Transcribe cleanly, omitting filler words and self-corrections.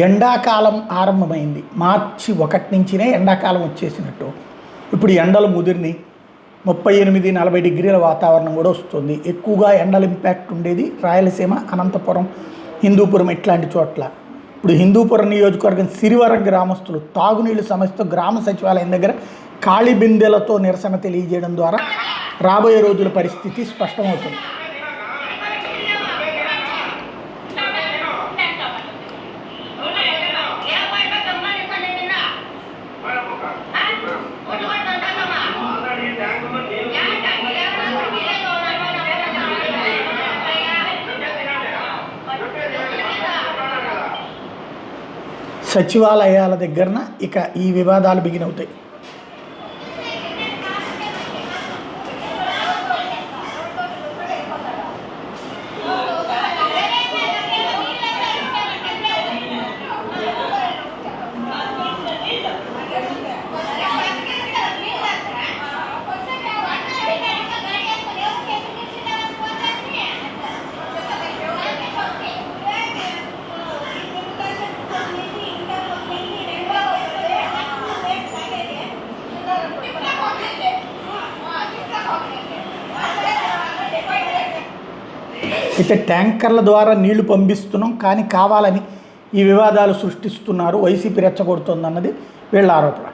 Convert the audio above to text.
ఎండాకాలం ఆరంభమైంది. మార్చి 1 నుంచినే ఎండాకాలం వచ్చేసినట్టు. ఇప్పుడు ఎండలు ముదిరిని 38-40 డిగ్రీల వాతావరణం కూడా వస్తుంది. ఎక్కువగా ఎండల ఇంపాక్ట్ ఉండేది రాయలసీమ, అనంతపురం, హిందూపురం ఇట్లాంటి చోట్ల. ఇప్పుడు హిందూపురం నియోజకవర్గం సిరివరం గ్రామస్తులు తాగునీళ్ళు సమస్యతో గ్రామ సచివాలయం దగ్గర ఖాళీ బిందెలతో నిరసన తెలియజేయడం ద్వారా రాబోయే రోజుల పరిస్థితి స్పష్టమవుతుంది. సచివాలయాల దగ్గరన ఇక ఈ వివాదాలు బిగినవుతాయి. అయితే ట్యాంకర్ల ద్వారా నీళ్లు పంపిస్తున్నాం, కానీ కావాలని ఈ వివాదాలు సృష్టిస్తున్నారు, వైసీపీ రెచ్చగొడుతోందన్నది వీళ్ళ ఆరోపణ.